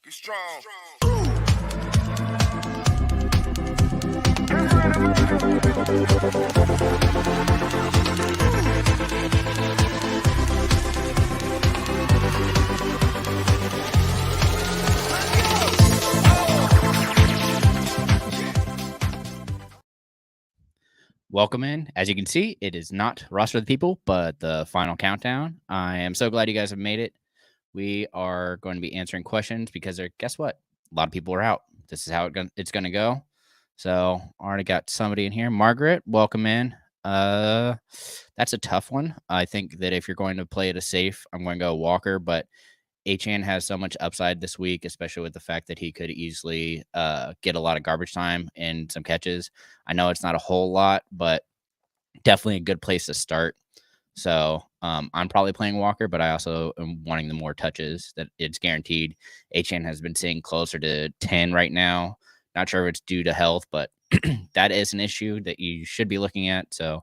Be strong. Welcome in. As you can see, it is not roster of the people, but the final countdown. I am so glad you guys have made it. We are going to be answering questions because guess what? A lot of people are out. This is how it's going to go. So I already got somebody in here. Margaret, welcome in. That's a tough one. I think that if you're going to play it a safe, I'm going to go Walker, but Achan has so much upside this week, especially with the fact that he could easily get a lot of garbage time and some catches. I know it's not a whole lot, but definitely a good place to start. So I'm probably playing Walker, but I also am wanting the more touches that it's guaranteed. Achan has been seeing closer to 10 right now. Not sure if it's due to health, but that is an issue that you should be looking at. So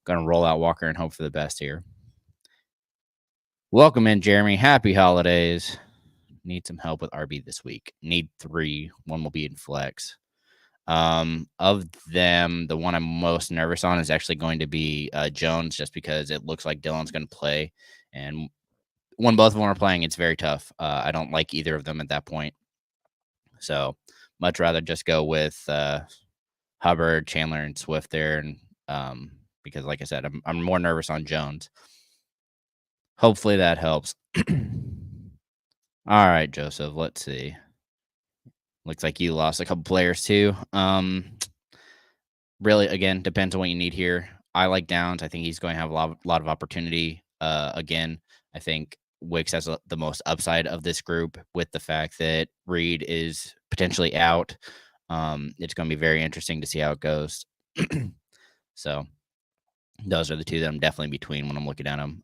going to roll out Walker and hope for the best here. Welcome in, Jeremy. Happy holidays. Need some help with RB this week. Need 3. One will be in flex. Of them, the one I'm most nervous on is actually going to be Jones, just because it looks like Dylan's going to play. And when both of them are playing, it's very tough. I don't like either of them at that point. So much rather just go with Hubbard, Chandler, and Swift there. And because, like I said, I'm more nervous on Jones. Hopefully that helps. All right, Joseph, let's see. Looks like you lost a couple players too. Really, again, depends on what you need here. I like Downs. I think he's going to have a lot of opportunity. Again, I think Wicks has the most upside of this group with the fact that Reed is potentially out. It's going to be very interesting to see how it goes. So those are the two that I'm definitely between when I'm looking at them.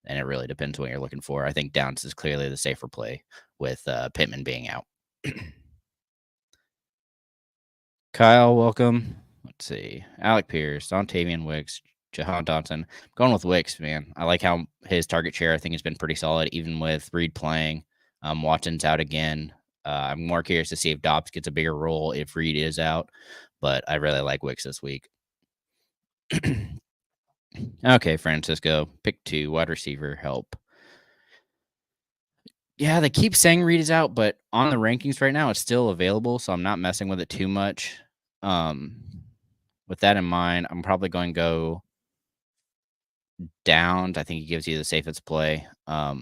And it really depends what you're looking for. I think Downs is clearly the safer play with Pittman being out. Kyle, welcome. Let's see. Alec Pierce, Dontavian Wicks, Jahan Dotson. I'm going with Wicks, man. I like how his target share, I think, has been pretty solid, even with Reed playing. Watson's out again. I'm more curious to see if Dobbs gets a bigger role if Reed is out, but I really like Wicks this week. Okay, Francisco, pick 2, wide receiver, help. Yeah, they keep saying Reed is out, but on the rankings right now, it's still available, so I'm not messing with it too much. With that in mind, I'm probably going to go Downs. I think he gives you the safest play. And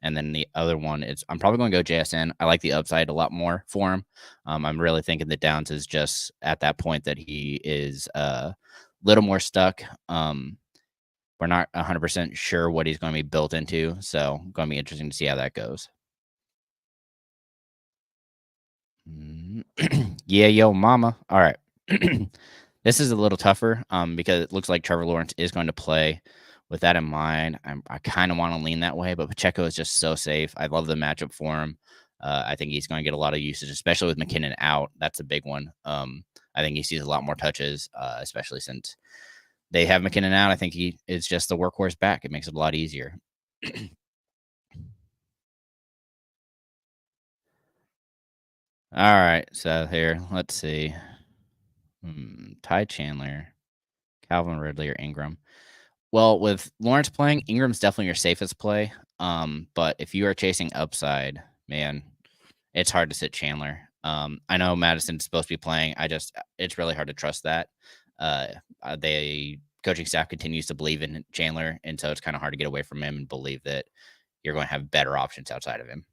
then the other one is I'm probably going to go JSN. I like the upside a lot more for him. I'm really thinking that Downs is just at that point that he is a little more stuck. We're not 100% sure what he's going to be built into, so it's going to be interesting to see how that goes. Yeah, yo, mama. All right. This is a little tougher because it looks like Trevor Lawrence is going to play. With that in mind, I kind of want to lean that way, but Pacheco is just so safe. I love the matchup for him. I think he's going to get a lot of usage, especially with McKinnon out. That's a big one. I think he sees a lot more touches, especially since they have McKinnon out. I think he is just the workhorse back. It makes it a lot easier. All right, so here, let's see. Ty Chandler, Calvin Ridley, or Ingram. Well, with Lawrence playing, Ingram's definitely your safest play. But if you are chasing upside, man, it's hard to sit Chandler. I know Madison's supposed to be playing. It's really hard to trust that. The coaching staff continues to believe in Chandler, and so it's kind of hard to get away from him and believe that you're going to have better options outside of him.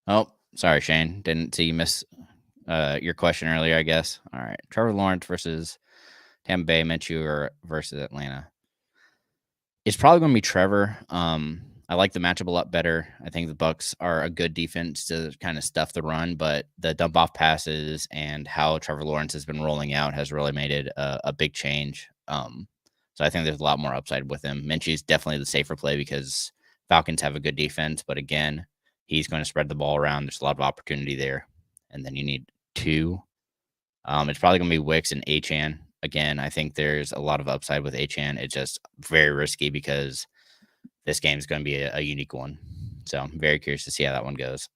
Oh, sorry, Shane. Didn't see you miss your question earlier, I guess. All right. Trevor Lawrence versus Tampa Bay, Minshew, or versus Atlanta. It's probably going to be Trevor. I like the matchup a lot better. I think the Bucs are a good defense to kind of stuff the run, but the dump off passes and how Trevor Lawrence has been rolling out has really made it a big change. So I think there's a lot more upside with him. Minshew's definitely the safer play because Falcons have a good defense, but again, he's going to spread the ball around. There's a lot of opportunity there. And then you need 2. It's probably going to be Wicks and Achan. Again, I think there's a lot of upside with Achan. It's just very risky because this game is going to be a unique one. So I'm very curious to see how that one goes.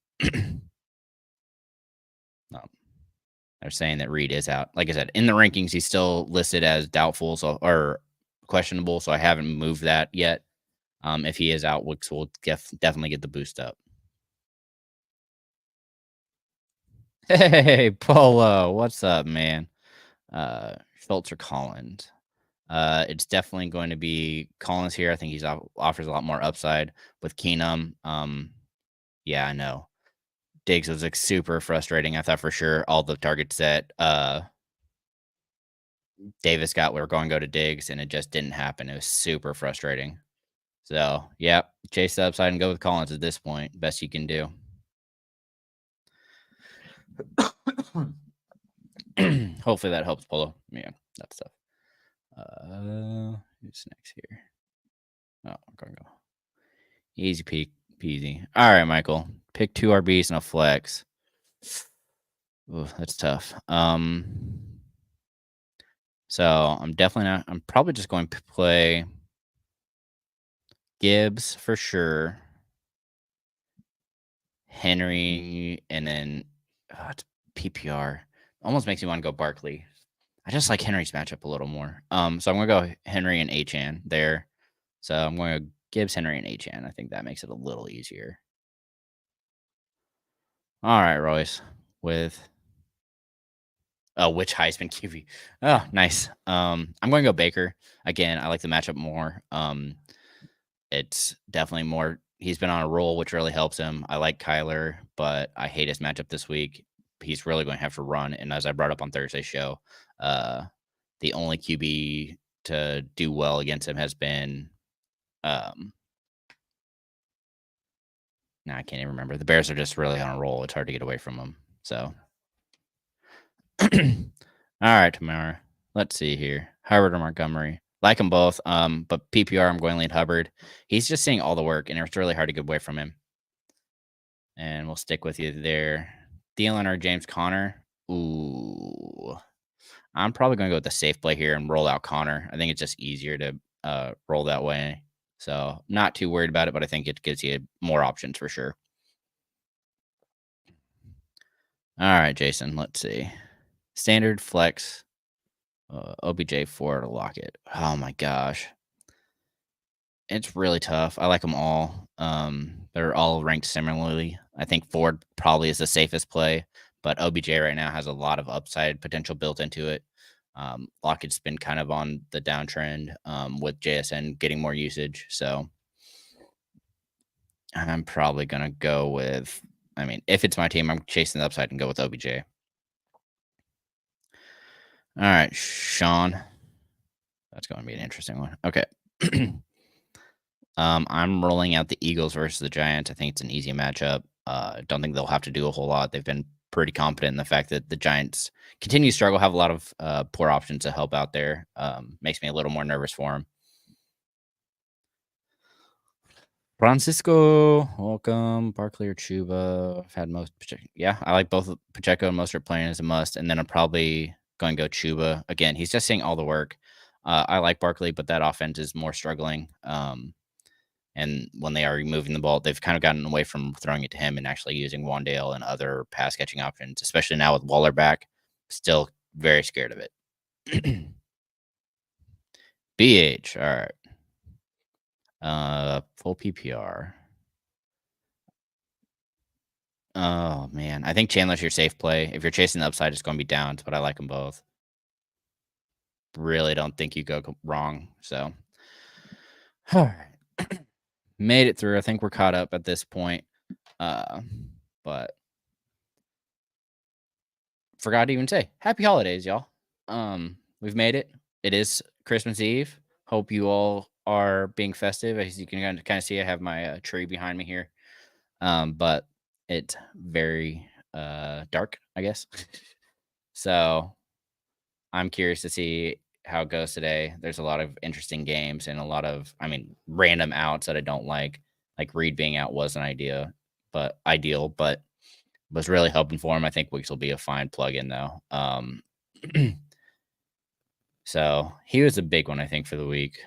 They're saying that Reed is out. Like I said, in the rankings, he's still listed as doubtful, or questionable. So I haven't moved that yet. If he is out, Wix will definitely get the boost up. Hey, Polo, what's up, man? Schultz or Collins? It's definitely going to be Collins here. I think he's offers a lot more upside with Keenum. Yeah, I know. Diggs was like super frustrating. I thought for sure all the targets that Davis got were going to go to Diggs, and it just didn't happen. It was super frustrating. So, yeah, chase the upside and go with Collins at this point. Best you can do. Hopefully that helps, Polo. Yeah, that's tough. Who's next here? Oh, I'm going to go. Easy peasy. All right, Michael. Pick 2 RBs and a flex. Ooh, that's tough. So I'm probably just going to play Gibbs for sure. Henry, and then it's PPR. Almost makes me want to go Barkley. I just like Henry's matchup a little more. So I'm going to go Henry and Achane there. So I'm going to Gibbs, Henry, and Achane. I think that makes it a little easier. All right, Royce. With which Heisman QB? Oh, nice. I'm going to go Baker. Again, I like the matchup more. It's definitely more. He's been on a roll, which really helps him. I like Kyler, but I hate his matchup this week. He's really going to have to run. And as I brought up on Thursday's show, the only QB to do well against him has been now I can't even remember. The Bears are just really on a roll. It's hard to get away from them. So, all right, tomorrow. Let's see here. Hubbard or Montgomery. Like them both. But PPR, I'm going to lead Hubbard. He's just seeing all the work, and it's really hard to get away from him. And we'll stick with you there. Thielen or James Conner. Ooh. I'm probably going to go with the safe play here and roll out Conner. I think it's just easier to roll that way. So not too worried about it, but I think it gives you more options for sure. All right, Jason, let's see. Standard, flex, OBJ, Ford, Lockett. Oh, my gosh. It's really tough. I like them all. They're all ranked similarly. I think Ford probably is the safest play, but OBJ right now has a lot of upside potential built into it. Lockett's been kind of on the downtrend with JSN getting more usage. So I'm probably going to go with, if it's my team, I'm chasing the upside and go with OBJ. All right, Sean. That's going to be an interesting one. Okay. I'm rolling out the Eagles versus the Giants. I think it's an easy matchup. Don't think they'll have to do a whole lot. They've been pretty confident in the fact that the Giants continue to struggle, have a lot of poor options to help out there. Makes me a little more nervous for them. Francisco, welcome. Barkley or Chuba. I've had most. Yeah, I like both Pacheco and Mostert playing as a must. And then I'm probably going to go Chuba. Again, he's just seeing all the work. I like Barkley, but that offense is more struggling. And when they are removing the ball, they've kind of gotten away from throwing it to him and actually using Wandale and other pass catching options, especially now with Waller back. Still very scared of it. BH, all right. Full PPR. Oh, man. I think Chandler's your safe play. If you're chasing the upside, it's going to be downs, but I like them both. Really don't think you go wrong. So, all right. Made it through. I think we're caught up at this point. But forgot to even say happy holidays, y'all. We've made it. It is Christmas Eve. Hope you all are being festive. As you can kind of see, I have my tree behind me here. But it's very dark, I guess. So I'm curious to see how it goes today. There's a lot of interesting games and a lot of, random outs that I don't like. Like Reed being out wasn't ideal, but was really hoping for him. I think Wicks will be a fine plug-in though. So he was a big one, I think, for the week.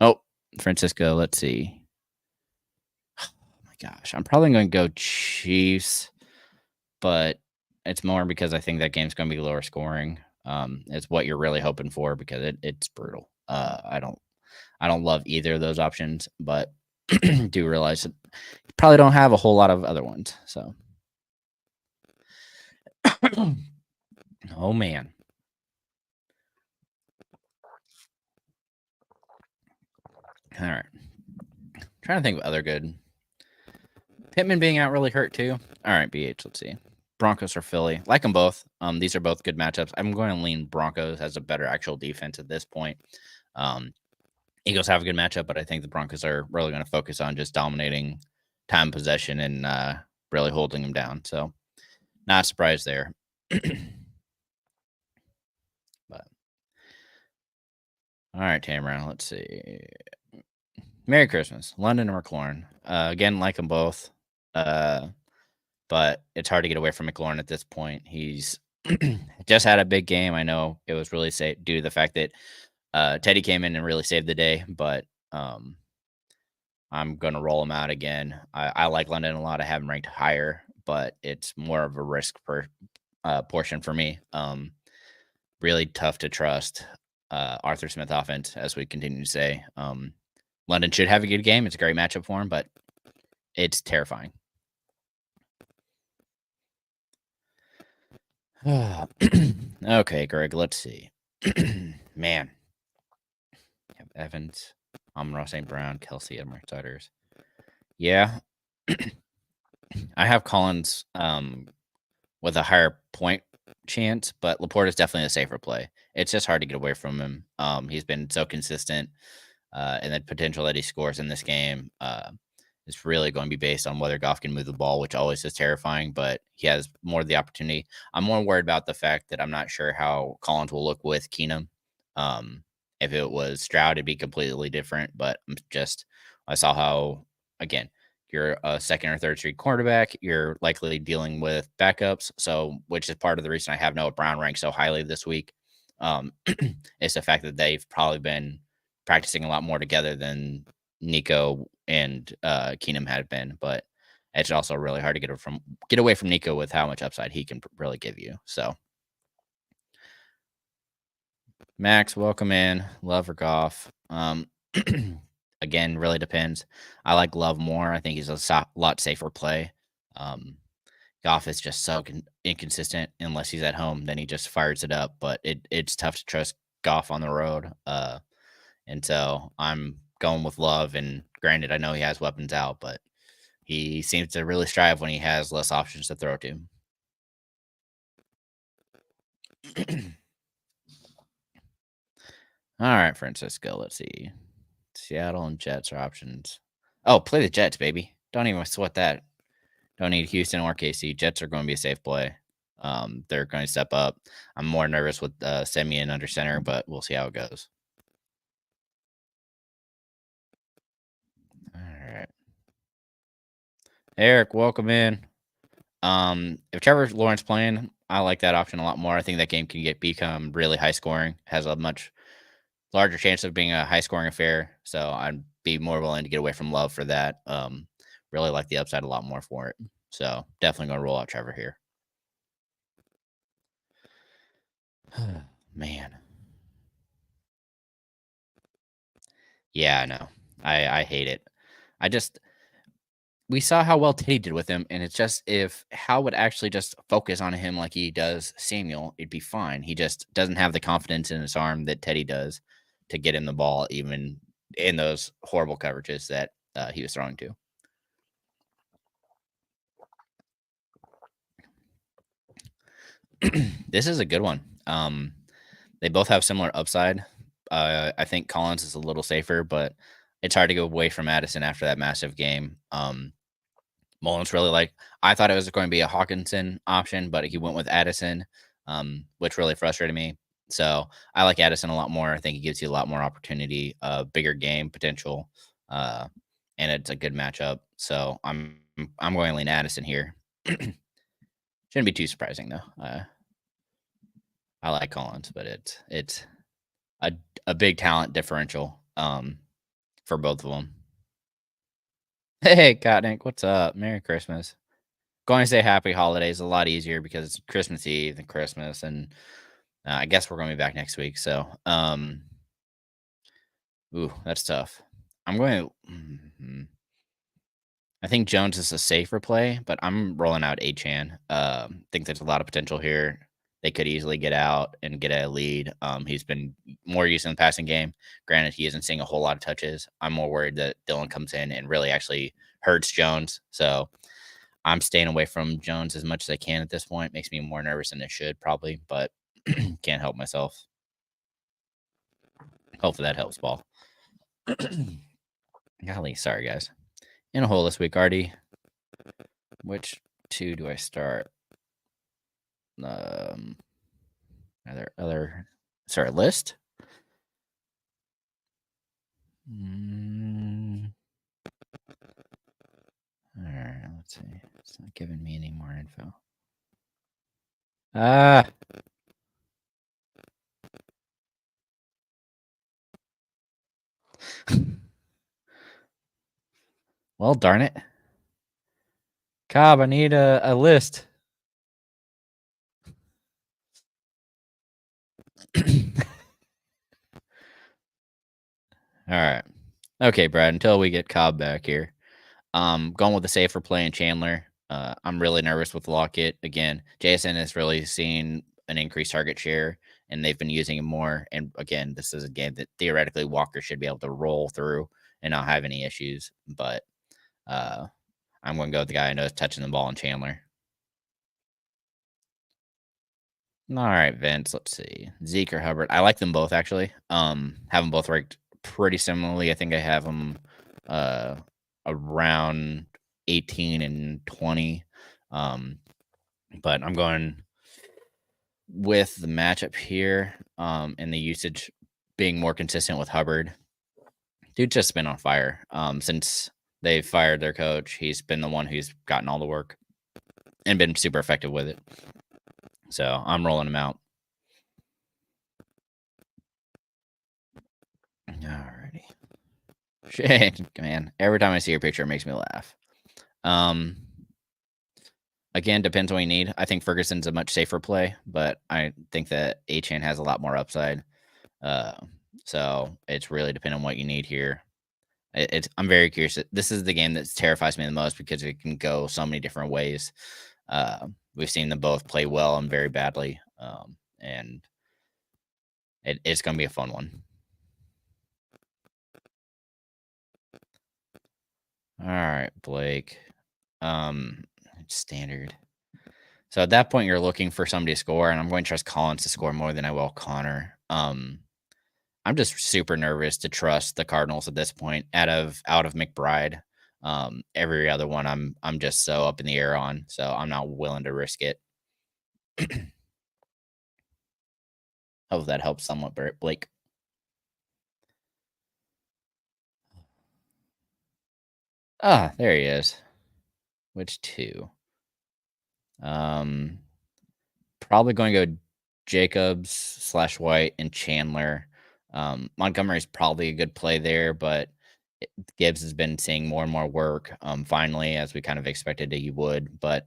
Oh, Francisco, let's see. Gosh, I'm probably going to go Chiefs, but it's more because I think that game's going to be lower scoring. It's what you're really hoping for because it's brutal. I don't love either of those options, but do realize that you probably don't have a whole lot of other ones. So, oh man, all right. Trying to think of other good. Pittman being out really hurt too. All right, BH. Let's see. Broncos or Philly. Like them both. These are both good matchups. I'm going to lean Broncos as a better actual defense at this point. Eagles have a good matchup, but I think the Broncos are really going to focus on just dominating time possession and really holding them down. So, not surprised there. But all right, Tamara. Let's see. Merry Christmas, London or McLaurin. Again, like them both. But it's hard to get away from McLaurin at this point. He's just had a big game. I know it was really due to the fact that Teddy came in and really saved the day, but I'm going to roll him out again. I like London a lot. I have him ranked higher, but it's more of a risk per portion for me. Really tough to trust Arthur Smith offense, as we continue to say. London should have a good game. It's a great matchup for him, but it's terrifying. Okay, Greg, let's see. Man. Evans, Amon-Ra St. Brown, Kelsey, Edmund Starters. Yeah. I have Collins with a higher point chance, but Laporte is definitely a safer play. It's just hard to get away from him. He's been so consistent, and the potential that he scores in this game is really going to be based on whether Goff can move the ball, which always is terrifying, but he has more of the opportunity. I'm more worried about the fact that I'm not sure how Collins will look with Keenum. If it was Stroud, it'd be completely different, but I saw how, again, you're a second or third string quarterback. You're likely dealing with backups. So, which is part of the reason I have Noah Brown ranked so highly this week. Is the fact that they've probably been practicing a lot more together than Nico and Keenum had been. But it's also really hard to get away from Nico with how much upside he can really give you. So, Max, welcome in. Love or Goff. Again, really depends. I like Love more. I think he's a lot safer play. Goff is just so inconsistent unless he's at home. Then he just fires it up. But it's tough to trust Goff on the road. And so I'm going with Love. And granted, I know he has weapons out, but he seems to really strive when he has less options to throw to. All right, Francisco. Let's see. Seattle and Jets are options. Oh, play the Jets, baby. Don't even sweat that. Don't need Houston or KC. Jets are going to be a safe play. They're going to step up. I'm more nervous with Simeon under center, but we'll see how it goes. All right. Eric, welcome in. If Trevor Lawrence playing, I like that option a lot more. I think that game can become really high scoring, has a much larger chance of being a high scoring affair. So I'd be more willing to get away from Love for that. Really like the upside a lot more for it. So definitely going to roll out Trevor here. Man. Yeah, I know. I hate it. We saw how well Teddy did with him, and it's just if Hal would actually just focus on him like he does Samuel, it'd be fine. He just doesn't have the confidence in his arm that Teddy does to get him the ball, even in those horrible coverages that he was throwing to. This is a good one. They both have similar upside. I think Collins is a little safer, but it's hard to go away from Addison after that massive game. Mullins really I thought it was going to be a Hawkinson option, but he went with Addison, which really frustrated me. So I like Addison a lot more. I think he gives you a lot more opportunity, bigger game potential, and it's a good matchup. So I'm going to lean Addison here. Shouldn't be too surprising though. I like Collins, but it's a big talent differential for both of them. Hey, Kotnik, what's up? Merry Christmas. Going to say happy holidays a lot easier because it's Christmas Eve and Christmas, and I guess we're going to be back next week. So, ooh, that's tough. I'm going to. I think Jones is a safer play, but I'm rolling out Achan. Think there's a lot of potential here. They could easily get out and get a lead. He's been more used in the passing game. Granted, he isn't seeing a whole lot of touches. I'm more worried that Dylan comes in and really actually hurts Jones. So I'm staying away from Jones as much as I can at this point. Makes me more nervous than it should probably, but can't help myself. Hopefully that helps, Ball. Golly, sorry guys. In a hole this week, Artie. Which two do I start? Are there other? Sorry, list. All right, let's see. It's not giving me any more info. Ah. Well, darn it. Cobb, I need a list. All right. Okay, Brad, until we get Cobb back here. Going with a safer play in Chandler. I'm really nervous with Lockett. Again, JSN has really seen an increased target share, and they've been using him more. And again, this is a game that theoretically Walker should be able to roll through and not have any issues. But I'm going to go with the guy I know is touching the ball in Chandler. All right, Vince. Let's see. Zeke or Hubbard. I like them both, actually. Have them both ranked pretty similarly. I think I have them around 18 and 20. But I'm going with the matchup here and the usage being more consistent with Hubbard. Dude just been on fire since they fired their coach. He's been the one who's gotten all the work and been super effective with it. So I'm rolling him out. Alrighty. Shit, man. Every time I see your picture, it makes me laugh. Again, depends on what you need. I think Ferguson's a much safer play, but I think that Achan has a lot more upside. So it's really depending on what you need here. I'm very curious. This is the game that terrifies me the most because it can go so many different ways. We've seen them both play well and very badly, and it's going to be a fun one. All right, Blake. Standard. So at that point, you're looking for somebody to score, and I'm going to trust Collins to score more than I will Connor. I'm just super nervous to trust the Cardinals at this point. Out of McBride, every other one I'm just so up in the air on, so I'm not willing to risk it. Hope that helps somewhat, Blake. Ah, there he is. Which two? Probably going to go Jacobs / White and Chandler. Montgomery's probably a good play there, but Gibbs has been seeing more and more work. Finally, as we kind of expected he would, but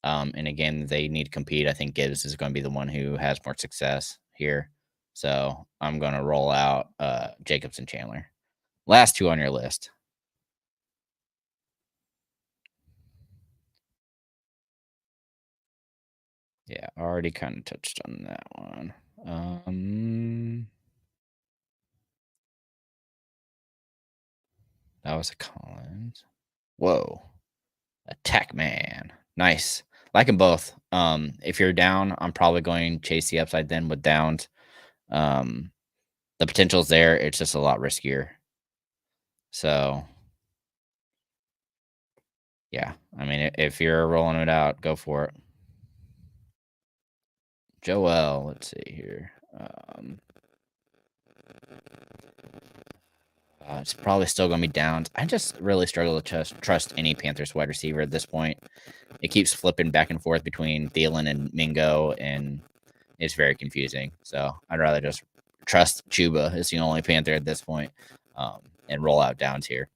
and again, they need to compete. I think Gibbs is going to be the one who has more success here. So I'm going to roll out Jacobs and Chandler. Last two on your list. Yeah, already kind of touched on that one. That was a Collins. Whoa. Attack man. Nice. Like them both. If you're down, I'm probably going chase the upside then with downs. The potential's there. It's just a lot riskier. So, yeah. I mean, if you're rolling it out, go for it. Joel, let's see here. It's probably still going to be downs. I just really struggle to trust any Panthers wide receiver at this point. It keeps flipping back and forth between Thielen and Mingo, and it's very confusing. So I'd rather just trust Chuba is the only Panther at this point, and roll out downs here.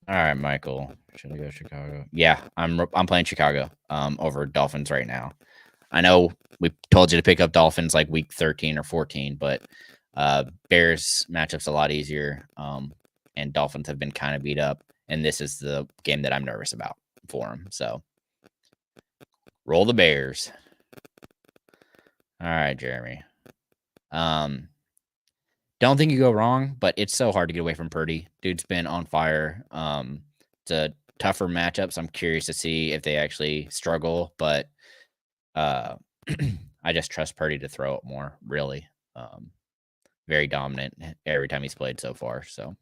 All right, Michael. Should I go Chicago? Yeah, I'm playing Chicago over Dolphins right now. I know we told you to pick up Dolphins like week 13 or 14, but Bears matchup's a lot easier. And Dolphins have been kind of beat up, and this is the game that I'm nervous about for them. So roll the Bears. All right, Jeremy. Don't think you go wrong, but it's so hard to get away from Purdy. Dude's been on fire. It's a tougher matchup, so I'm curious to see if they actually struggle. But I just trust Purdy to throw it more. Really, very dominant every time he's played so far. So,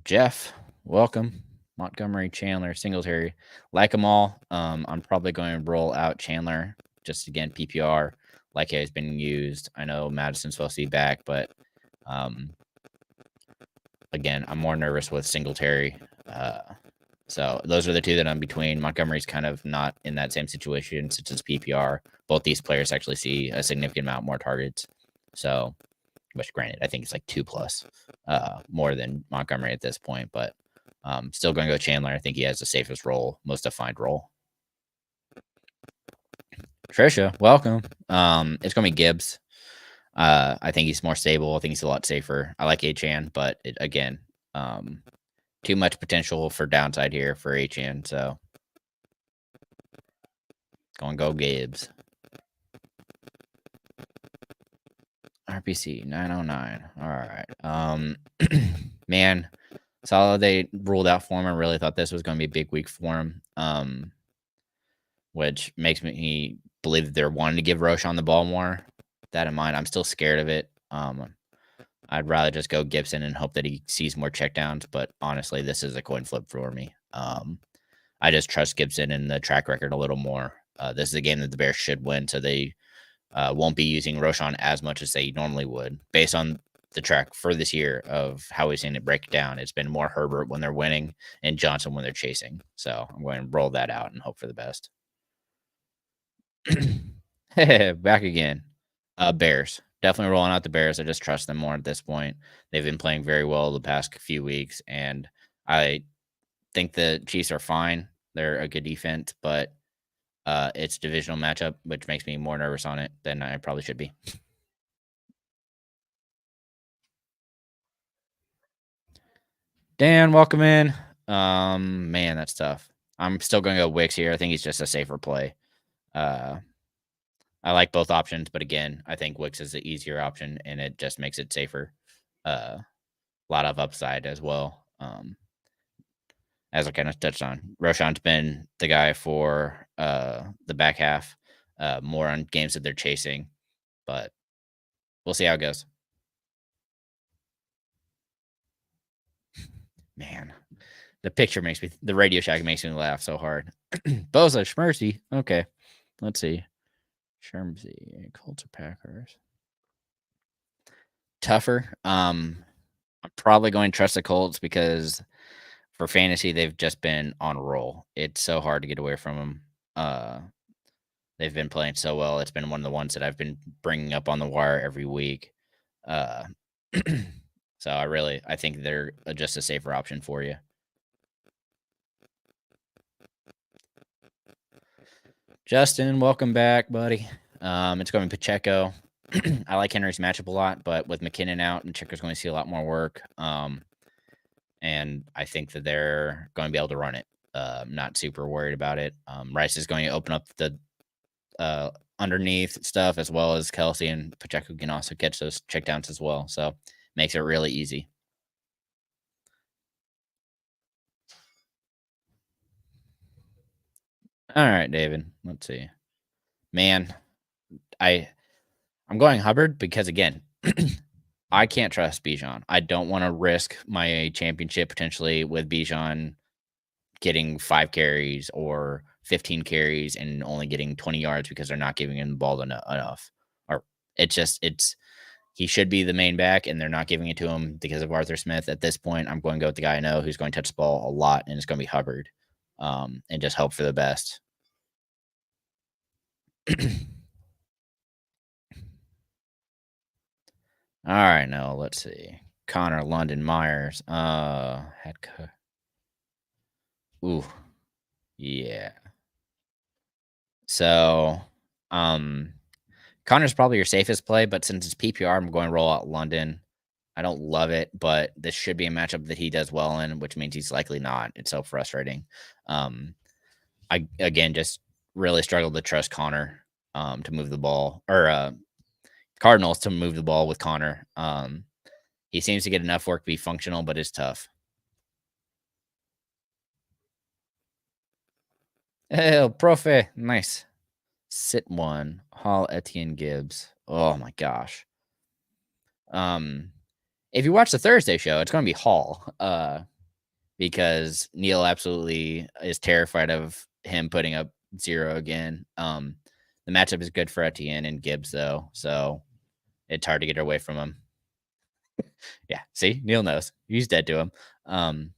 Jeff, welcome. Montgomery, Chandler, Singletary, like them all. I'm probably going to roll out Chandler just again PPR. Like he has been used. I know Madison's supposed to be back, but again, I'm more nervous with Singletary. So those are the two that I'm between. Montgomery's kind of not in that same situation since it's PPR. Both these players actually see a significant amount more targets. So, which granted, I think it's like 2+ more than Montgomery at this point, but still going to go Chandler. I think he has the safest role, most defined role. Trisha, welcome. It's going to be Gibbs. I think he's more stable. I think he's a lot safer. I like Achan, but again, too much potential for downside here for Achan. So going to go Gibbs. RPC 909. All right. Man, saw they ruled out for him. I really thought this was going to be a big week for him. Which makes me believe that they're wanting to give Roschon the ball more. That in mind, I'm still scared of it. I'd rather just go Gibson and hope that he sees more checkdowns. But honestly, this is a coin flip for me. I just trust Gibson and the track record a little more. This is a game that the Bears should win, so they won't be using Roschon as much as they normally would. Based on the track for this year of how we've seen it break down, it's been more Herbert when they're winning and Johnson when they're chasing. So I'm going to roll that out and hope for the best. Back again. Bears. Definitely rolling out the Bears. I just trust them more at this point. They've been playing very well the past few weeks, and I think the Chiefs are fine. They're a good defense, but it's a divisional matchup, which makes me more nervous on it than I probably should be. Dan, welcome in. Man, that's tough. I'm still going to go Wicks here. I think he's just a safer play. I like both options, but again, I think Wicks is the easier option, and it just makes it safer. A lot of upside as well. As I kind of touched on, Roschon's been the guy for the back half, more on games that they're chasing, but we'll see how it goes. Man, the picture makes me, the Radio Shack makes me laugh so hard. Boza, Schmercy. Okay, let's see. Shermsy, Colts or Packers. Tougher. I'm probably going to trust the Colts because for fantasy, they've just been on a roll. It's so hard to get away from them. They've been playing so well. It's been one of the ones that I've been bringing up on the wire every week. So I think they're just a safer option for you. Justin, welcome back, buddy. It's going to be Pacheco. I like Henry's matchup a lot, but with McKinnon out, Pacheco's going to see a lot more work. And I think that they're going to be able to run it. Not super worried about it. Rice is going to open up the underneath stuff as well as Kelsey, and Pacheco can also catch those checkdowns as well. So makes it really easy. All right, David. Let's see. Man, I'm going Hubbard because again, I can't trust Bijan. I don't want to risk my championship potentially with Bijan getting 5 carries or 15 carries and only getting 20 yards because they're not giving him the ball enough. Or he should be the main back and they're not giving it to him because of Arthur Smith. At this point, I'm going to go with the guy I know who's going to touch the ball a lot, and it's going to be Hubbard. And just hope for the best. All right, now let's see. Connor, London, Myers. Ooh, yeah. So, Connor's probably your safest play, but since it's PPR, I'm going to roll out London. I don't love it, but this should be a matchup that he does well in, which means he's likely not. It's so frustrating. I again just really struggled to trust Connor to move the ball, or Cardinals to move the ball with Connor. He seems to get enough work to be functional, but it's tough. Oh, profe, nice. Sit one. Hall Etienne Gibbs. Oh my gosh. If you watch the Thursday show, it's going to be Hall. Because Neil absolutely is terrified of him putting up 0 again. The matchup is good for Etienne and Gibbs though, so it's hard to get away from him. Yeah, see, Neil knows he's dead to him.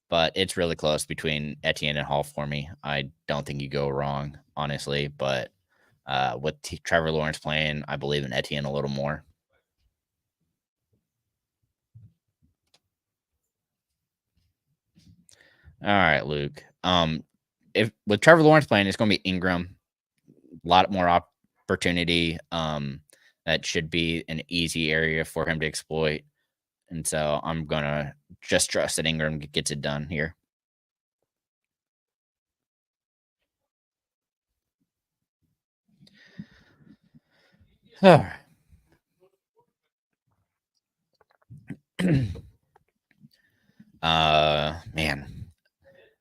But it's really close between Etienne and Hall for me. I don't think you go wrong, honestly. But with Trevor Lawrence playing, I believe in Etienne a little more. All right, Luke. If with Trevor Lawrence playing, it's going to be Ingram. A lot more opportunity. That should be an easy area for him to exploit. And so I'm going to just trust that Ingram gets it done here. All right. Man,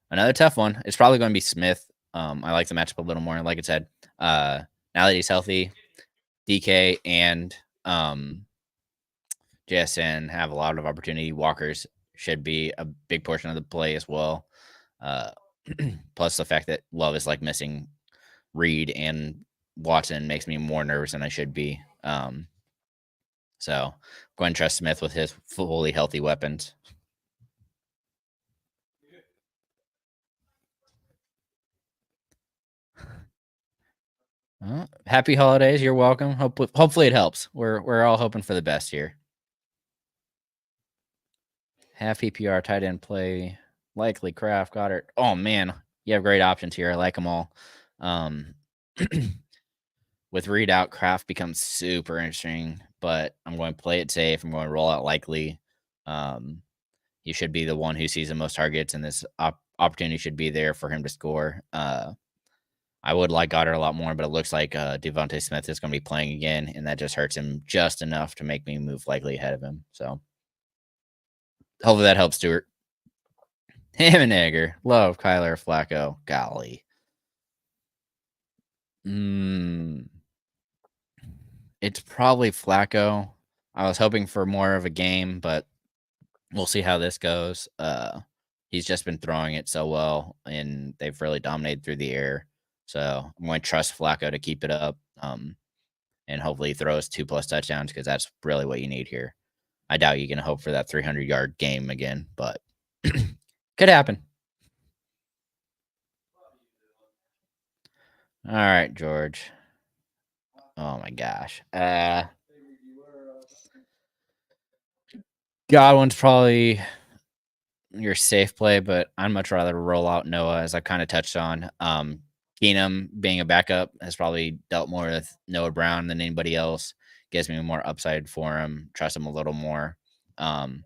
another tough one. It's probably going to be Smith. I like the matchup a little more. Like I said, now that he's healthy, DK and JSN have a lot of opportunity. Walkers should be a big portion of the play as well. Plus the fact that Love is like missing Reed and Watson makes me more nervous than I should be. So I'm going to trust Smith with his fully healthy weapons. Happy holidays. You're welcome. Hopefully it helps. We're all hoping for the best here. Half PPR tight end play. Likely Kraft, Goddard. Oh man, you have great options here. I like them all. With read out, Kraft becomes super interesting, but I'm going to play it safe. I'm going to roll out Likely. He should be the one who sees the most targets, and this opportunity should be there for him to score. I would like Goddard a lot more, but it looks like Devontae Smith is going to be playing again, and that just hurts him just enough to make me move Likely ahead of him. So hopefully that helps, Stuart. Hammenegger, Love, Kyler, Flacco. Golly. It's probably Flacco. I was hoping for more of a game, but we'll see how this goes. He's just been throwing it so well, and they've really dominated through the air. So I'm going to trust Flacco to keep it up, and hopefully he throws 2+ touchdowns because that's really what you need here. I doubt you can hope for that 300-yard game again, but could happen. All right, George. Oh my gosh. Godwin's probably your safe play, but I'd much rather roll out Noah, as I kind of touched on. Keenum being a backup has probably dealt more with Noah Brown than anybody else. Gives me more upside for him. Trust him a little more. If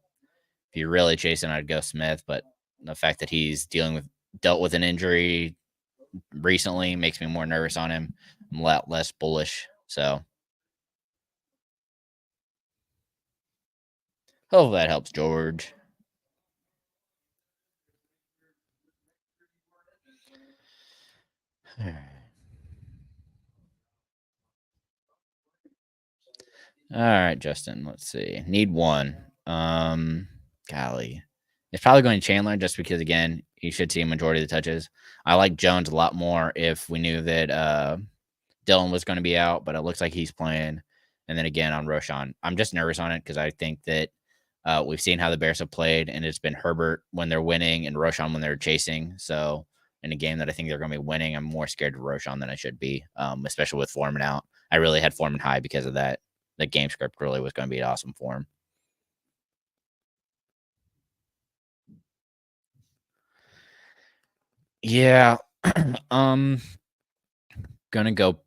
you're really chasing, I'd go Smith, but the fact that he's dealt with an injury recently makes me more nervous on him. I'm a lot less bullish. So hopefully that helps, George. All right, Justin. Let's see. Need one. Golly. It's probably going to Chandler just because, again, he should see a majority of the touches. I like Jones a lot more if we knew that Dylan was going to be out, but it looks like he's playing. And then again on Roshan, I'm just nervous on it because I think that we've seen how the Bears have played, and it's been Herbert when they're winning and Roshan when they're chasing. So in a game that I think they're going to be winning, I'm more scared of Roshan than I should be, especially with Foreman out. I really had Foreman high because of that. The game script really was going to be awesome for him. Yeah. Gonna go.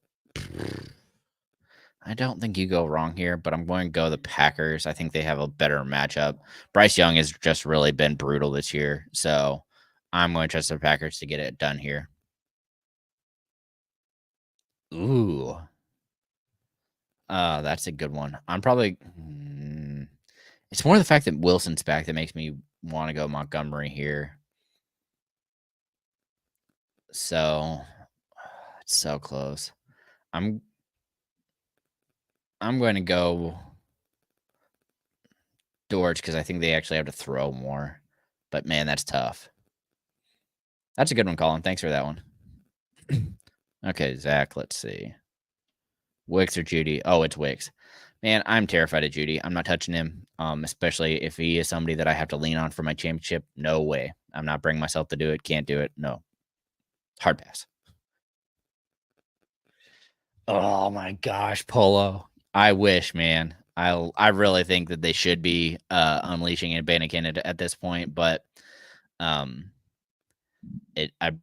I don't think you go wrong here, but I'm going to go the Packers. I think they have a better matchup. Bryce Young has just really been brutal this year, so I'm going to trust the Packers to get it done here. Ooh. That's a good one. I'm probably. It's more the fact that Wilson's back that makes me want to go Montgomery here. So it's so close. I'm going to go George because I think they actually have to throw more. But man, that's tough. That's a good one, Colin. Thanks for that one. Okay, Zach, let's see. Wicks or Judy? Oh, it's Wicks. Man, I'm terrified of Judy. I'm not touching him, especially if he is somebody that I have to lean on for my championship. No way. I'm not bringing myself to do it. Can't do it. No. Hard pass. Oh my gosh, Polo. I wish, man. I really think that they should be unleashing and banning Canada at this point, but I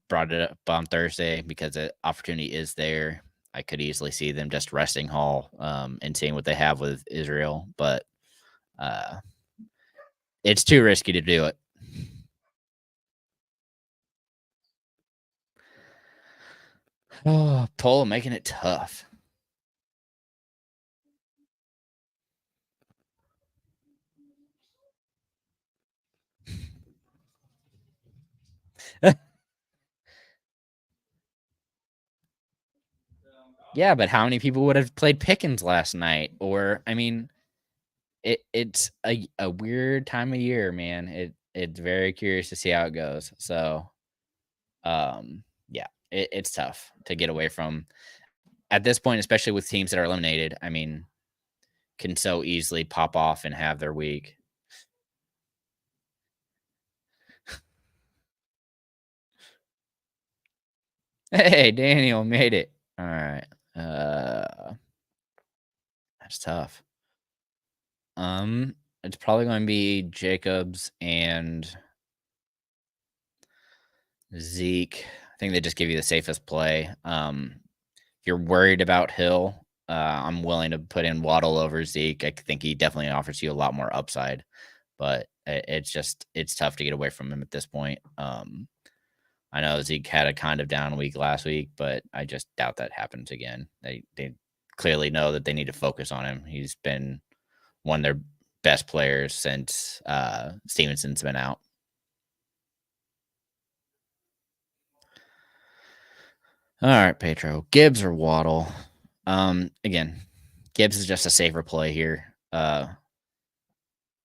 brought it up on Thursday because the opportunity is there. I could easily see them just resting Hall and seeing what they have with Israel, but it's too risky to do it. Oh, Polo making it tough. Yeah, but how many people would have played Pickens last night? Or, I mean, it's a weird time of year, man. It's very curious to see how it goes. So, yeah, it's tough to get away from at this point, especially with teams that are eliminated. I mean, can so easily pop off and have their week. Hey, Daniel made it. All right. That's tough. It's probably going to be Jacobs and Zeke. I think they just give you the safest play. If you're worried about Hill, I'm willing to put in Waddle over Zeke. I think he definitely offers you a lot more upside, but it's tough to get away from him at this point. I know Zeke had a kind of down week last week, but I just doubt that happens again. They clearly know that they need to focus on him. He's been one of their best players since Stevenson's been out. All right, Pedro. Gibbs or Waddle? Again, Gibbs is just a safer play here.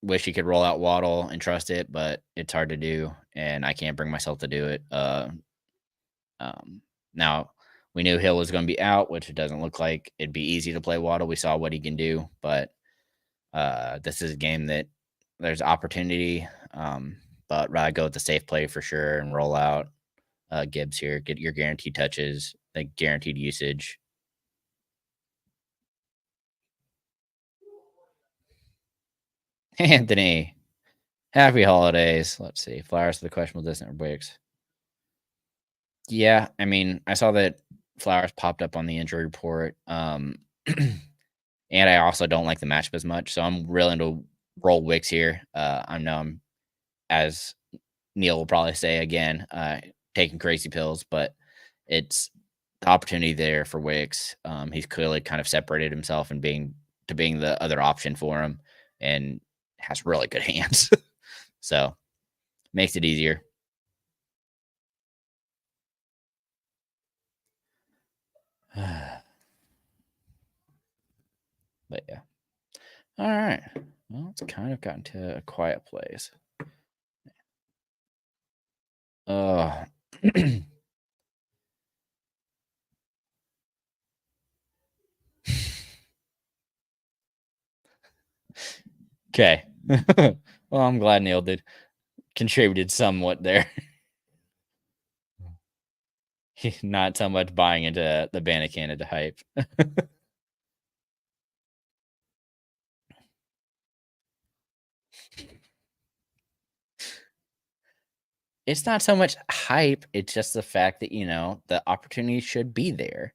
Wish he could roll out Waddle and trust it, but it's hard to do, and I can't bring myself to do it. Now we knew Hill was going to be out, which it doesn't look like it'd be easy to play Waddle. We saw what he can do, but this is a game that there's opportunity. But rather go with the safe play for sure and roll out Gibbs here. Get your guaranteed touches, like guaranteed usage. Anthony, happy holidays. Let's see. Flowers for the questionable distance or Wicks. Yeah, I mean, I saw that Flowers popped up on the injury report. And I also don't like the matchup as much. So I'm willing to roll Wicks here. I know I'm, as Neil will probably say again, taking crazy pills, but it's the opportunity there for Wicks. He's clearly kind of separated himself and being the other option for him and has really good hands. So makes it easier. But yeah. All right. Well, it's kind of gotten to a quiet place. Oh. Okay. Well, I'm glad Neil did contributed somewhat there. Not so much buying into the Ban of Canada hype. It's not so much hype, it's just the fact that, the opportunity should be there.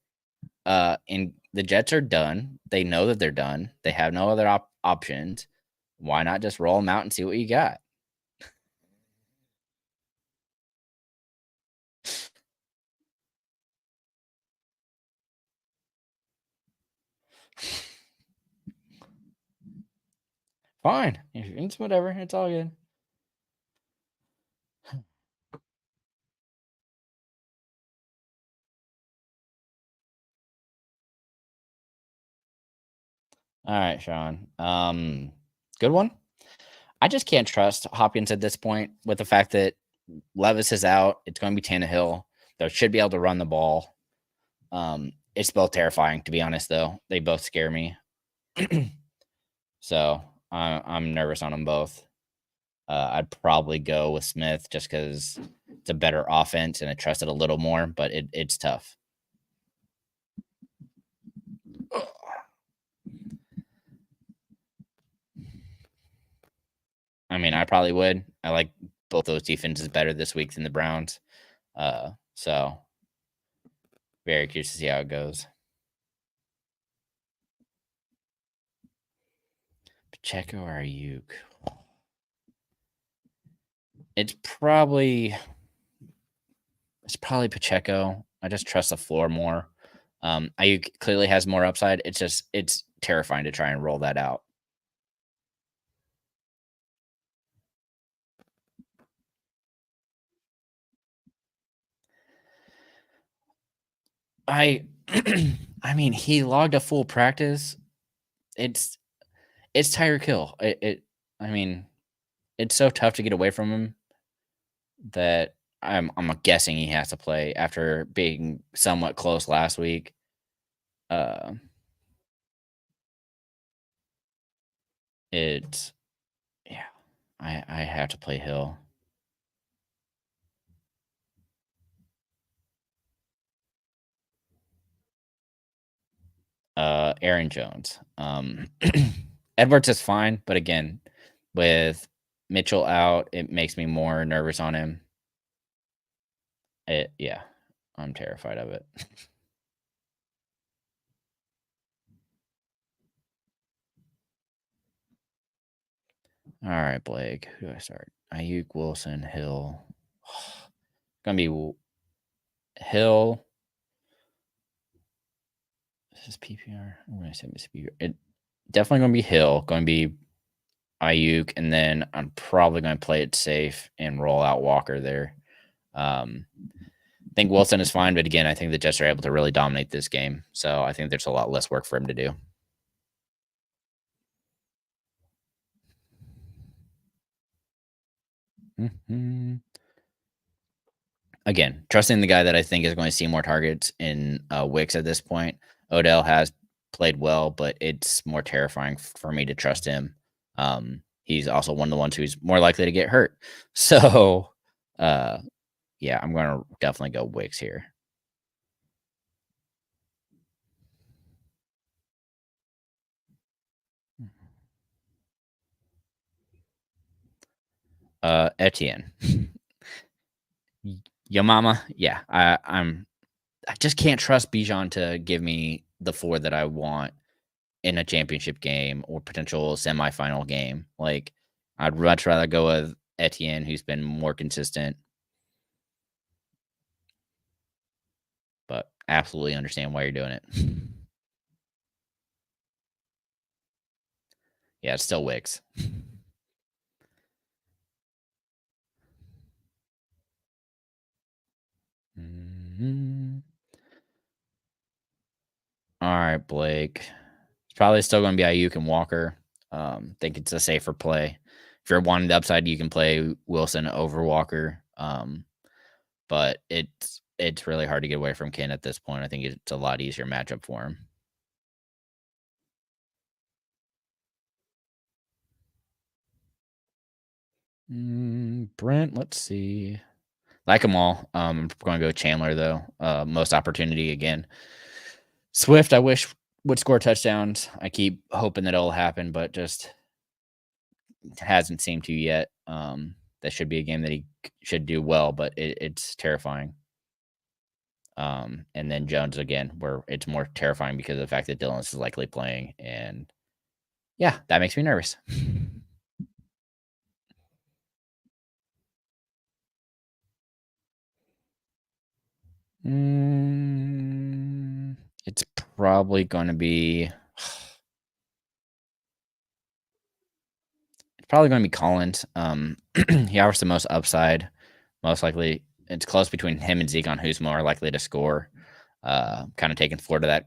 And the Jets are done. They know that they're done. They have no other options. Why not just roll them out and see what you got? Fine. It's whatever. It's all good. All right, Sean. Good one. I just can't trust Hopkins at this point with the fact that Levis is out. It's going to be Tannehill. They should be able to run the ball. It's both terrifying, to be honest, though. They both scare me. So I'm nervous on them both. I'd probably go with Smith just because it's a better offense and I trust it a little more, but it's tough. I mean, I probably would. I like both those defenses better this week than the Browns. So very curious to see how it goes. Pacheco or Ayuk? It's probably Pacheco. I just trust the floor more. Ayuk clearly has more upside. It's terrifying to try and roll that out. I I mean, he logged a full practice. It's Tyreek Hill. I mean, it's so tough to get away from him that I'm guessing he has to play after being somewhat close last week. It's yeah, I have to play Hill. Aaron Jones. Edwards is fine, but again, with Mitchell out, it makes me more nervous on him. Yeah, I'm terrified of it. All right, Blake. Who do I start? Ayuk, Wilson, Hill. Gonna be Hill. This is PPR. I'm gonna say this PPR. It definitely gonna be Hill. Going to be Ayuk, and then I'm probably going to play it safe and roll out Walker there. I think Wilson is fine, but again, I think the Jets are able to really dominate this game, so I think there's a lot less work for him to do. Mm-hmm. Again, trusting the guy that I think is going to see more targets in Wicks at this point. Odell has played well, but it's more terrifying for me to trust him. He's also one of the ones who's more likely to get hurt. So, yeah, I'm going to definitely go Wicks here. Etienne. Yo mama, yeah. I just can't trust Bijan to give me the 4 that I want in a championship game or potential semifinal game. Like, I'd much rather go with Etienne, who's been more consistent. But absolutely understand why you're doing it. Yeah, it's still Wicks. Mm-hmm. All right, Blake. It's probably still going to be Ayuk and Walker. Think it's a safer play. If you're wanting the upside, you can play Wilson over Walker. But it's really hard to get away from Ken at this point. I think it's a lot easier matchup for him. Brent, let's see. Like them all. I'm going to go Chandler though. Most opportunity again. Swift, I wish would score touchdowns. I keep hoping that it'll happen, but just hasn't seemed to yet. That should be a game that he should do well, but it's terrifying. And then Jones again, where it's more terrifying because of the fact that Dylan is likely playing, and yeah, that makes me nervous. It's probably going to be. It's probably going to be Collins. He offers the most upside. Most likely, it's close between him and Zeke on who's more likely to score. Kind of taking Florida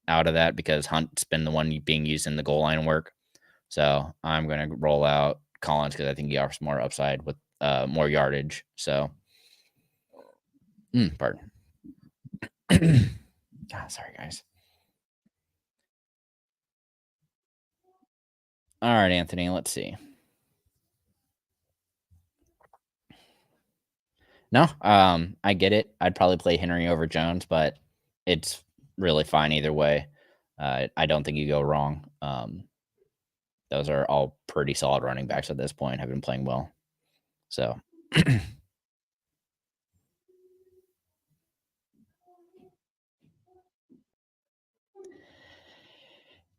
out of that because Hunt's been the one being used in the goal line work. So I'm going to roll out Collins because I think he offers more upside with more yardage. So, pardon. Sorry, guys. All right, Anthony, let's see. No, I get it. I'd probably play Henry over Jones, but it's really fine either way. I don't think you go wrong. Those are all pretty solid running backs at this point, have been playing well. So,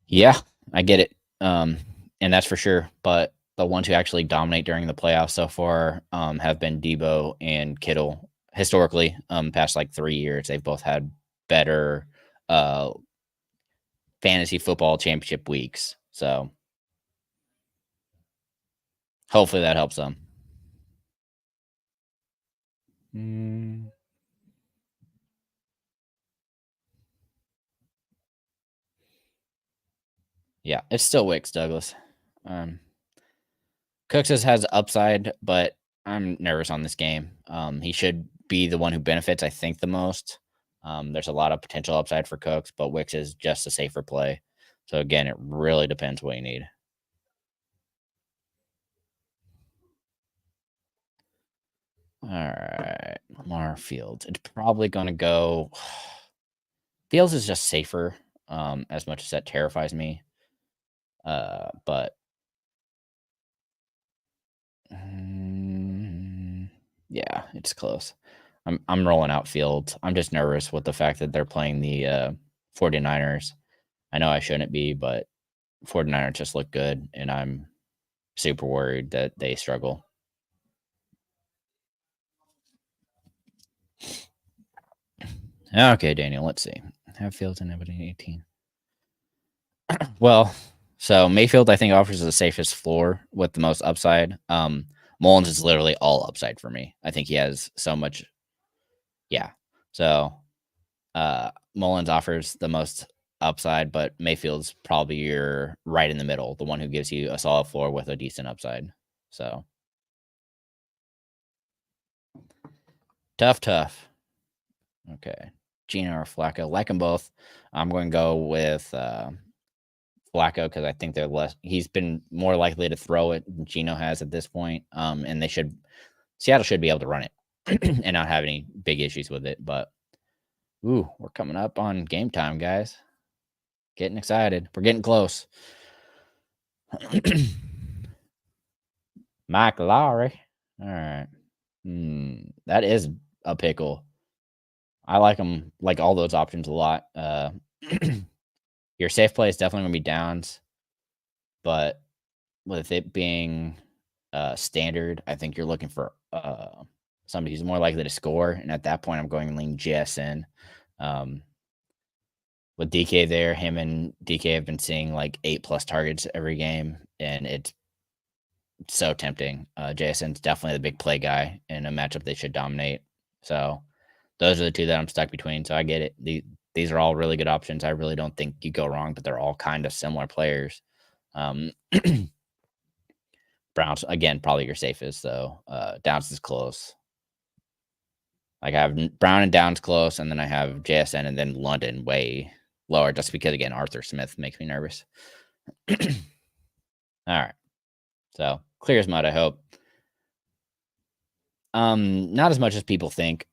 yeah, I get it. And that's for sure. But the ones who actually dominate during the playoffs so far have been Debo and Kittle. Historically, past like 3 years, they've both had better fantasy football championship weeks. So hopefully that helps them. Yeah, it's still Wicks, Douglas. Cooks has upside, but I'm nervous on this game. He should be the one who benefits, I think, the most. There's a lot of potential upside for Cooks, but Wicks is just a safer play. So again, it really depends what you need. All right, Lamar Fields. It's probably going to go. Fields is just safer, as much as that terrifies me. But yeah, it's close. I'm rolling out Fields. I'm just nervous with the fact that they're playing the 49ers. I know I shouldn't be, but 49ers just look good, and I'm super worried that they struggle. Okay, Daniel, let's see. Have Fields and everybody 18. Well, so Mayfield, I think, offers the safest floor with the most upside. Mullins is literally all upside for me. I think he has so much. Yeah. So Mullins offers the most upside, but Mayfield's probably your right in the middle, the one who gives you a solid floor with a decent upside. So tough. Okay. Gino or Flacco, like them both. I'm going to go with Flacco because I think they're less. He's been more likely to throw it than Gino has at this point. And Seattle should be able to run it and not have any big issues with it. But we're coming up on game time, guys. Getting excited. We're getting close. Mike Lowry. All right. That is a pickle. I like them, like all those options a lot. Your safe play is definitely going to be Downs, but with it being standard, I think you're looking for somebody who's more likely to score. And at that point, I'm going to lean JSN. With DK there, him and DK have been seeing like 8+ targets every game, and it's so tempting. JSN's definitely the big play guy in a matchup they should dominate. So those are the two that I'm stuck between. So I get it. These are all really good options. I really don't think you go wrong, but they're all kind of similar players. Browns, again, probably your safest, though. Downs is close. Like I have Brown and Downs close, and then I have JSN and then London way lower just because, again, Arthur Smith makes me nervous. All right. So clear as mud, I hope. Not as much as people think.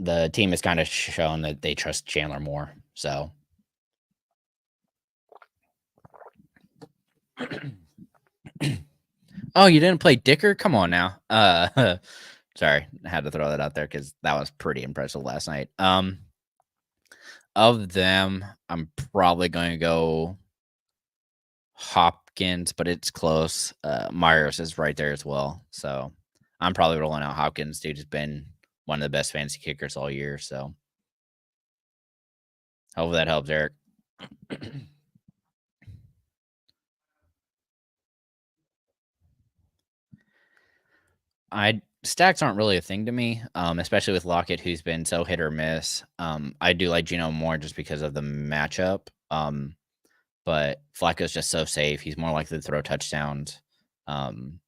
The team has kind of shown that they trust Chandler more. So Oh, you didn't play Dicker? Come on now. Sorry, I had to throw that out there because that was pretty impressive last night. Of them, I'm probably going to go Hopkins, but it's close. Myers is right there as well. So I'm probably rolling out Hopkins. Dude has been one of the best fantasy kickers all year. So hopefully that helps, Eric. Stacks aren't really a thing to me, especially with Lockett, who's been so hit or miss. I do like Geno more just because of the matchup. But Flacco's just so safe. He's more likely to throw touchdowns. I'm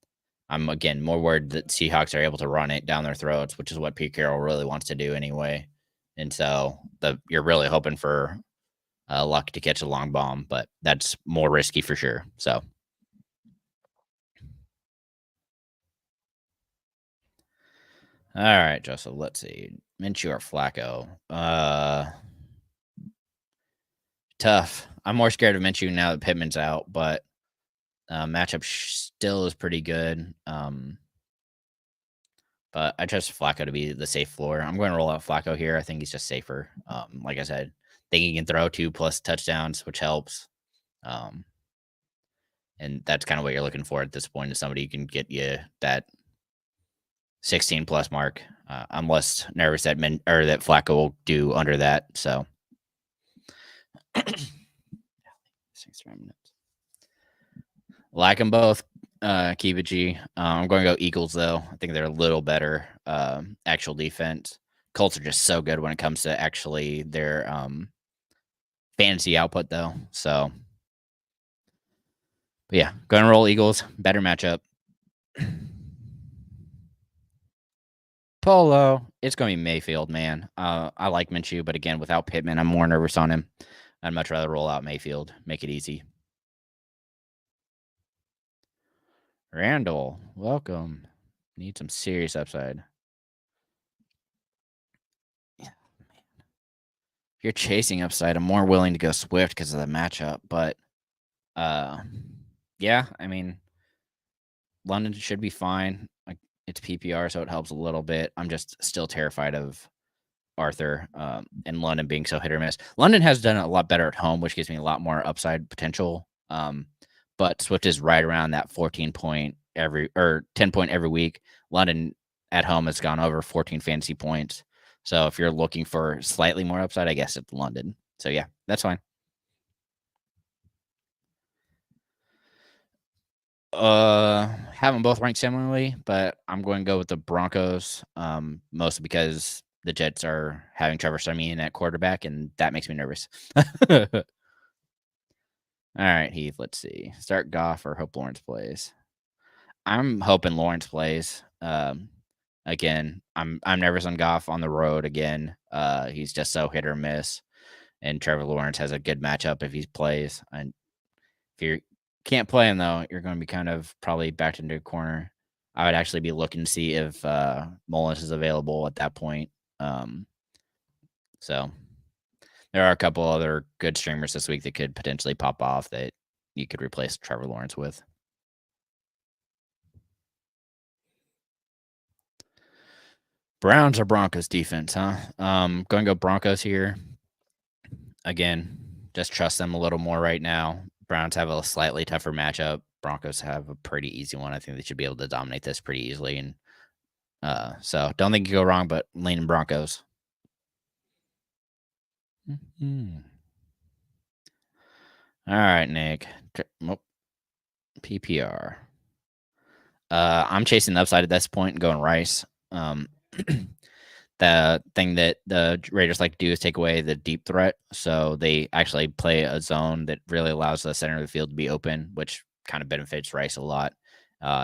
again more worried that Seahawks are able to run it down their throats, which is what Pete Carroll really wants to do anyway. And so you're really hoping for Luck to catch a long bomb, but that's more risky for sure. So all right, Joseph, let's see. Minshew or Flacco? Tough. I'm more scared of Minshew now that Pittman's out, but matchup still is pretty good. But I trust Flacco to be the safe floor. I'm going to roll out Flacco here. I think he's just safer. Like I said, think he can throw 2+ touchdowns, which helps. And that's kind of what you're looking for at this point, is somebody who can get you that 16+ mark. I'm less nervous that that Flacco will do under that. So 6 minutes. Like them both. Keep it G. I'm going to go Eagles though. I think they're a little better actual defense. Colts are just so good when it comes to actually their fantasy output though. So, but yeah, going to roll Eagles. Better matchup. Polo. It's going to be Mayfield, man. I like Minshew, but again, without Pittman, I'm more nervous on him. I'd much rather roll out Mayfield. Make it easy. Randall, welcome. Need some serious upside. Yeah, man. If you're chasing upside, I'm more willing to go Swift because of the matchup. But yeah, I mean, London should be fine. Like, it's PPR, so it helps a little bit. I'm just still terrified of Arthur and London being so hit or miss. London has done a lot better at home, which gives me a lot more upside potential. But Swift is right around that 10 point every week. London at home has gone over 14 fantasy points. So if you're looking for slightly more upside, I guess it's London. So yeah, that's fine. Have them both ranked similarly, but I'm going to go with the Broncos, mostly because the Jets are having Trevor Siemian at quarterback, and that makes me nervous. All right, Heath, let's see. Start Goff or hope Lawrence plays? I'm hoping Lawrence plays. Again, I'm nervous on Goff on the road again. He's just so hit or miss, and Trevor Lawrence has a good matchup if he plays. And if you can't play him though, you're going to be kind of probably backed into a corner. I would actually be looking to see if Mullins is available at that point. So there are a couple other good streamers this week that could potentially pop off that you could replace Trevor Lawrence with. Browns or Broncos defense, huh? Going to go Broncos here. Again, just trust them a little more right now. Browns have a slightly tougher matchup. Broncos have a pretty easy one. I think they should be able to dominate this pretty easily. And so don't think you go wrong, but leaning Broncos. Mm-hmm. All right, Nick. PPR. I'm chasing the upside at this point and going Rice. The thing that the Raiders like to do is take away the deep threat. So they actually play a zone that really allows the center of the field to be open, which kind of benefits Rice a lot.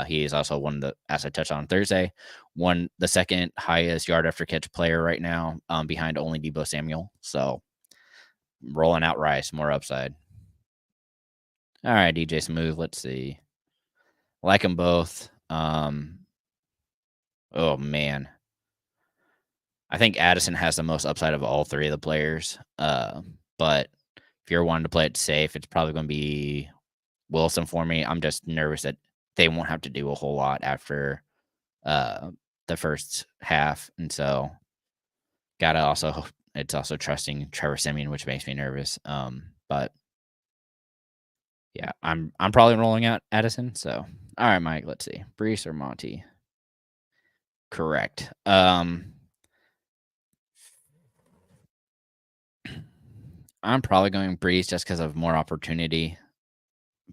He is also one of the, as I touched on Thursday, the second highest yard after catch player right now, behind only Deebo Samuel. So rolling out Rice, more upside. All right, DJ Smooth. Let's see. Like them both. Oh man. I think Addison has the most upside of all three of the players. But if you're wanting to play it safe, it's probably going to be Wilson for me. I'm just nervous that they won't have to do a whole lot after the first half, and so it's also trusting Trevor Siemian, which makes me nervous. But yeah, I'm probably rolling out Edison. So all right, Mike, let's see, Brees or Monty. Correct. I'm probably going Brees just because of more opportunity,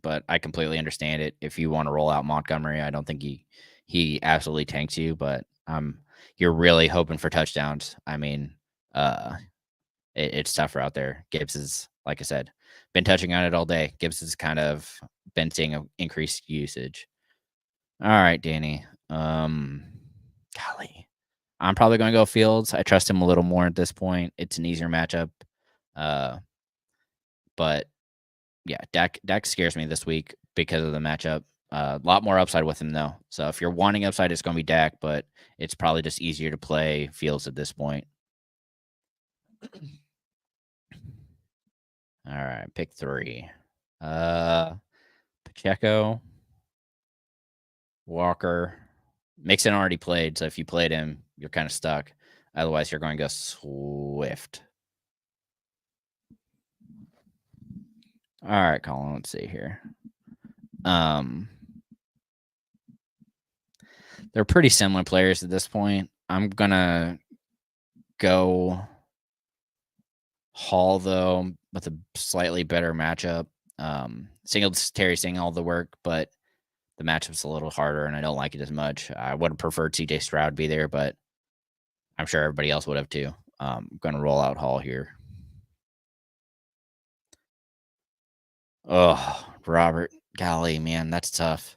but I completely understand it. If you want to roll out Montgomery, I don't think he absolutely tanks you, but you're really hoping for touchdowns. I mean, it's tougher out there. Gibbs is, like I said, been touching on it all day. Gibbs has kind of been seeing an increased usage. All right, Danny. Golly. I'm probably going to go Fields. I trust him a little more at this point. It's an easier matchup. But yeah, Dak scares me this week because of the matchup. A lot more upside with him though. So if you're wanting upside, it's going to be Dak, but it's probably just easier to play Fields at this point. All right, pick 3. Pacheco, Walker. Mixon already played, so if you played him, you're kind of stuck. Otherwise, you're going to go Swift. All right, Colin, let's see here. They're pretty similar players at this point. I'm going to go Hall, though, with a slightly better matchup. Terry seeing all the work, but the matchup's a little harder, and I don't like it as much. I would have preferred CJ Stroud be there, but I'm sure everybody else would have too. I'm going to roll out Hall here. Oh, Robert. Golly, man, that's tough.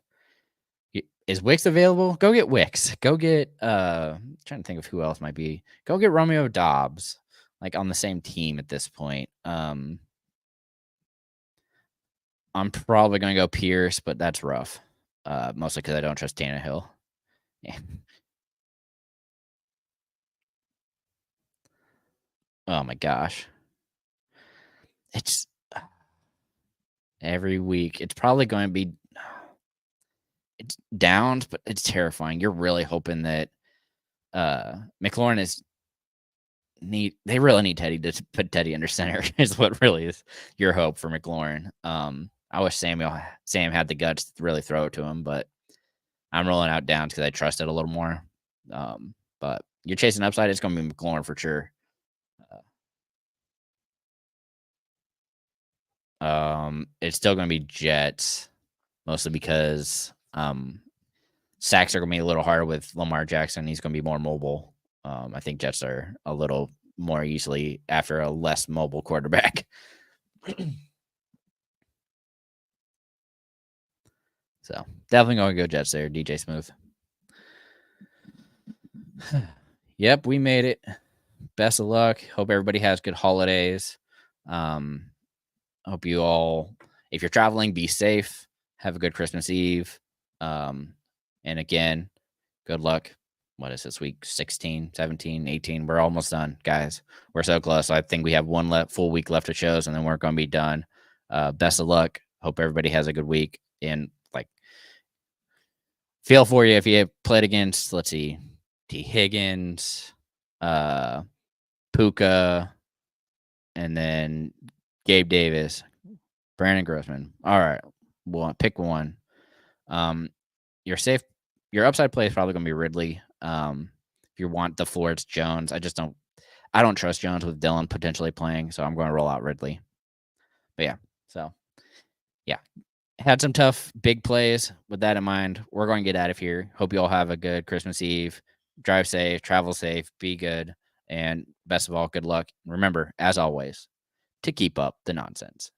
Is Wicks available? Go get Wicks. Go get I'm trying to think of who else might be. Go get Romeo Dobbs, like on the same team at this point. I'm probably gonna go Pierce, but that's rough. Mostly because I don't trust Tannehill. Yeah. Oh my gosh. It's every week. It's probably going to be it's Downs, but it's terrifying. You're really hoping that McLaurin is they really need Teddy to put Teddy under center is what really is your hope for McLaurin. I wish Sam had the guts to really throw it to him, but I'm rolling out Downs because I trust it a little more. But you're chasing upside, it's going to be McLaurin for sure. It's still going to be Jets, mostly because sacks are going to be a little harder with Lamar Jackson. He's going to be more mobile. I think Jets are a little more easily after a less mobile quarterback. So definitely going to go Jets there. DJ Smooth. Yep, we made it. Best of luck. Hope everybody has good holidays. Hope you all, if you're traveling, be safe. Have a good Christmas Eve. And again, good luck. What is this week? 16, 17, 18. We're almost done, guys. We're so close. I think we have one full week left of shows, and then we're going to be done. Best of luck. Hope everybody has a good week. And feel for you if you played against, let's see, T. Higgins, Puka, and then Gabe Davis, Brandon Grossman. All right, pick one. You're safe. Your upside play is probably going to be Ridley. If you want the floor, it's Jones. I don't trust Jones with Dillon potentially playing, so I'm going to roll out Ridley. But yeah, had some tough big plays. With that in mind, we're going to get out of here. Hope you all have a good Christmas Eve. Drive safe, travel safe, be good, and best of all, good luck. Remember, as always, to keep up the nonsense.